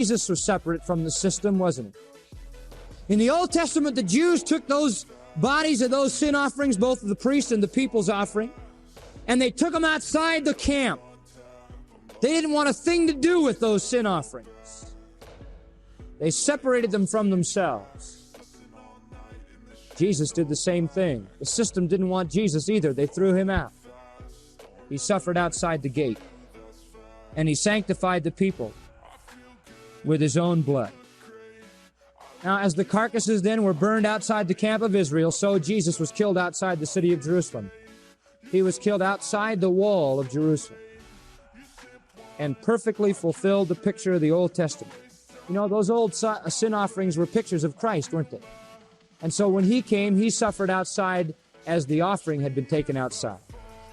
Jesus was separate from the system, wasn't he? In the Old Testament, the Jews took those bodies of those sin offerings, both of the priests and the people's offering, and they took them outside the camp. They didn't want a thing to do with those sin offerings. They separated them from themselves. Jesus did the same thing. The system didn't want Jesus either. They threw him out. He suffered outside the gate, and he sanctified the people with his own blood. Now, as the carcasses then were burned outside the camp of Israel, so Jesus was killed outside the city of Jerusalem. He was killed outside the wall of Jerusalem and perfectly fulfilled the picture of the Old Testament. You know, those old sin offerings were pictures of Christ, weren't they? And so when he came, he suffered outside as the offering had been taken outside.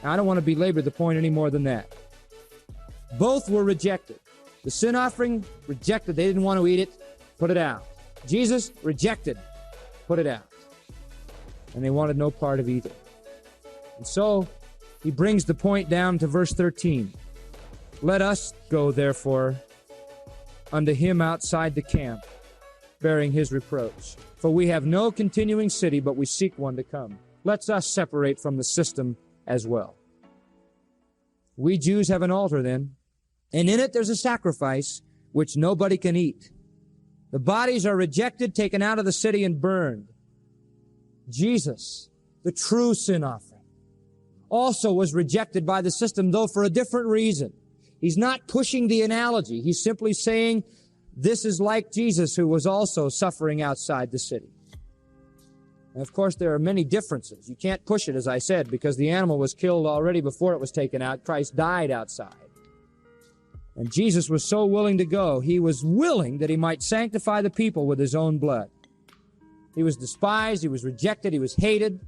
Now, I don't want to belabor the point any more than that. Both were rejected. The sin offering, rejected. They didn't want to eat it. Put it out. Jesus, rejected. Put it out. And they wanted no part of either. And so, he brings the point down to verse 13. Let us go, therefore, unto him outside the camp, bearing his reproach. For we have no continuing city, but we seek one to come. Let's us separate from the system as well. We Jews have an altar then, and in it there's a sacrifice which nobody can eat. The bodies are rejected, taken out of the city, and burned. Jesus, the true sin offering, also was rejected by the system, though for a different reason. He's not pushing the analogy. He's simply saying this is like Jesus, who was also suffering outside the city. And of course, there are many differences. You can't push it, as I said, because the animal was killed already before it was taken out. Christ died outside. And Jesus was so willing to go, he was willing that he might sanctify the people with his own blood. He was despised, he was rejected, he was hated,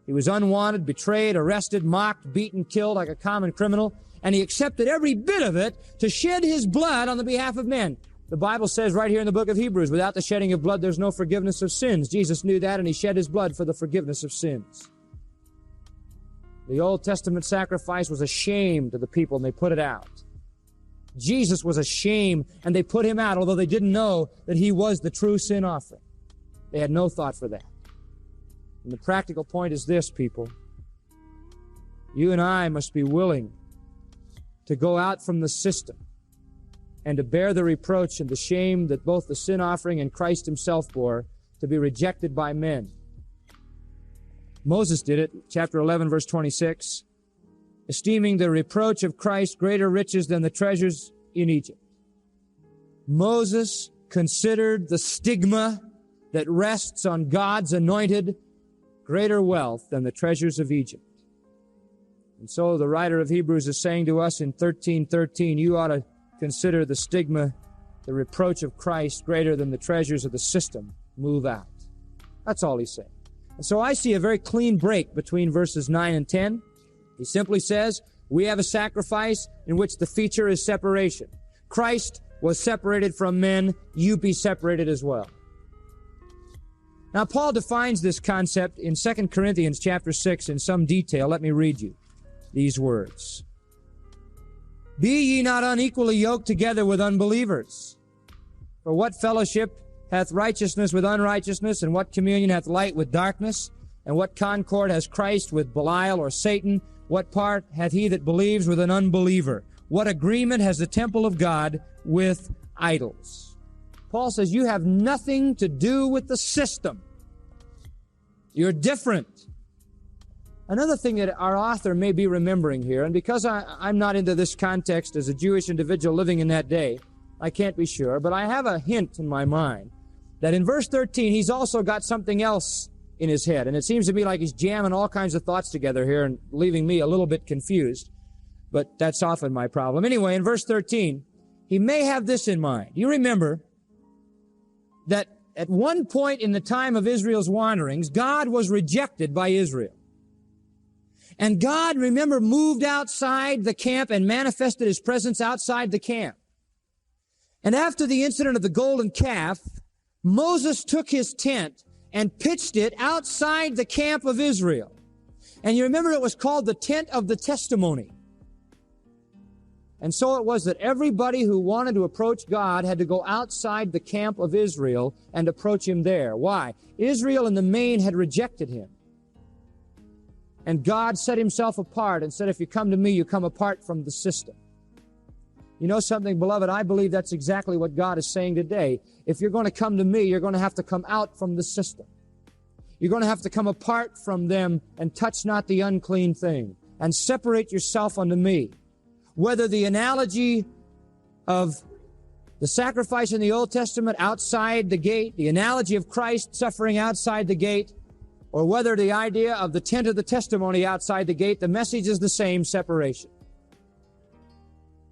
he was unwanted, betrayed, arrested, mocked, beaten, killed like a common criminal, and he accepted every bit of it to shed his blood on the behalf of men. The Bible says right here in the book of Hebrews, without the shedding of blood, there's no forgiveness of sins. Jesus knew that, and he shed his blood for the forgiveness of sins. The Old Testament sacrifice was a shame to the people, and they put it out. Jesus was a shame, and they put him out, although they didn't know that he was the true sin offering. They had no thought for that. And the practical point is this, people. You and I must be willing to go out from the system and to bear the reproach and the shame that both the sin offering and Christ himself bore, to be rejected by men. Moses did it, chapter 11, verse 26, esteeming the reproach of Christ greater riches than the treasures in Egypt. Moses considered the stigma that rests on God's anointed greater wealth than the treasures of Egypt. And so the writer of Hebrews is saying to us in 13:13, you ought to consider the stigma, the reproach of Christ greater than the treasures of the system. Move out. That's all he's saying. And so I see a very clean break between verses 9 and 10. He simply says, we have a sacrifice in which the feature is separation. Christ was separated from men. You be separated as well. Now, Paul defines this concept in 2 Corinthians chapter 6 in some detail. Let me read you these words. Be ye not unequally yoked together with unbelievers. For what fellowship hath righteousness with unrighteousness, and what communion hath light with darkness? And what concord has Christ with Belial or Satan? What part hath he that believes with an unbeliever? What agreement has the temple of God with idols? Paul says you have nothing to do with the system. You're different. Another thing that our author may be remembering here, and because I'm not into this context as a Jewish individual living in that day, I can't be sure, but I have a hint in my mind that in verse 13 he's also got something else in his head, and it seems to me like he's jamming all kinds of thoughts together here and leaving me a little bit confused, but that's often my problem. Anyway, in verse 13, he may have this in mind. You remember that at one point in the time of Israel's wanderings, God was rejected by Israel. And God, remember, moved outside the camp and manifested his presence outside the camp. And after the incident of the golden calf, Moses took his tent and pitched it outside the camp of Israel. And you remember it was called the tent of the testimony. And so it was that everybody who wanted to approach God had to go outside the camp of Israel and approach him there. Why? Israel in the main had rejected him. And God set himself apart and said, if you come to me, you come apart from the system. You know something, beloved? I believe that's exactly what God is saying today. If you're going to come to me, you're going to have to come out from the system. You're going to have to come apart from them and touch not the unclean thing and separate yourself unto me. Whether the analogy of the sacrifice in the Old Testament outside the gate, the analogy of Christ suffering outside the gate, or whether the idea of the tent of the testimony outside the gate, the message is the same: separation.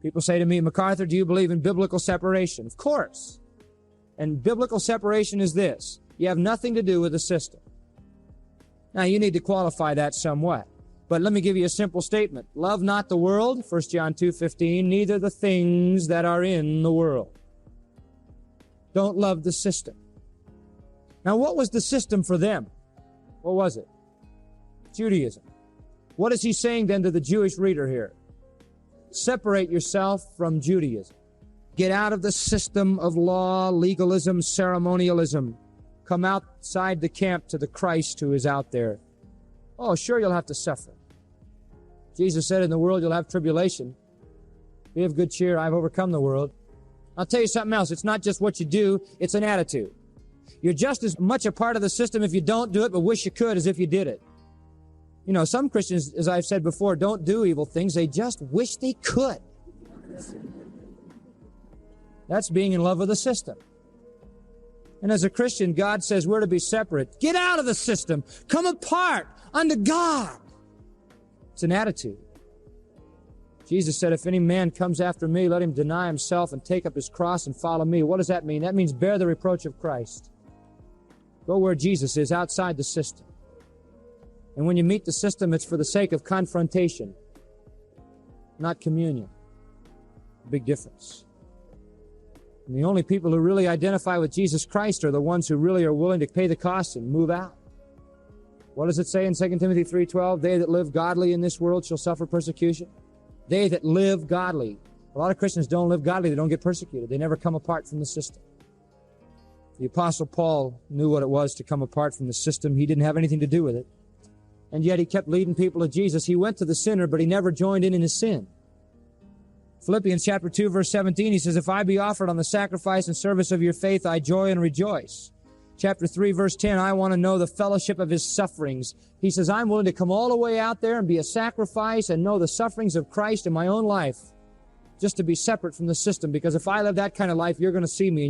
People say to me, MacArthur, do you believe in biblical separation? Of course. And biblical separation is this: you have nothing to do with the system. Now, you need to qualify that somewhat. But let me give you a simple statement. Love not the world, 1 John 2:15, neither the things that are in the world. Don't love the system. Now, what was the system for them? What was it? Judaism. What is he saying then to the Jewish reader here? Separate yourself from Judaism. Get out of the system of law, legalism, ceremonialism. Come outside the camp to the Christ who is out there. Oh, sure, you'll have to suffer. Jesus said, in the world you'll have tribulation. Be of good cheer, I've overcome the world. I'll tell you something else. It's not just what you do, it's an attitude. You're just as much a part of the system if you don't do it, but wish you could, as if you did it. You know, some Christians, as I've said before, don't do evil things. They just wish they could. That's being in love with the system. And as a Christian, God says we're to be separate. Get out of the system. Come apart unto God. It's an attitude. Jesus said, if any man comes after me, let him deny himself and take up his cross and follow me. What does that mean? That means bear the reproach of Christ. Go where Jesus is, outside the system. And when you meet the system, it's for the sake of confrontation, not communion. Big difference. And the only people who really identify with Jesus Christ are the ones who really are willing to pay the cost and move out. What does it say in 2 Timothy 3:12? They that live godly in this world shall suffer persecution. They that live godly. A lot of Christians don't live godly. They don't get persecuted. They never come apart from the system. The Apostle Paul knew what it was to come apart from the system. He didn't have anything to do with it. And yet he kept leading people to Jesus. He went to the sinner, but he never joined in his sin. Philippians chapter 2, verse 17, he says, if I be offered on the sacrifice and service of your faith, I joy and rejoice. Chapter 3, verse 10, I want to know the fellowship of his sufferings. He says, I'm willing to come all the way out there and be a sacrifice and know the sufferings of Christ in my own life, just to be separate from the system. Because if I live that kind of life, you're going to see me and you're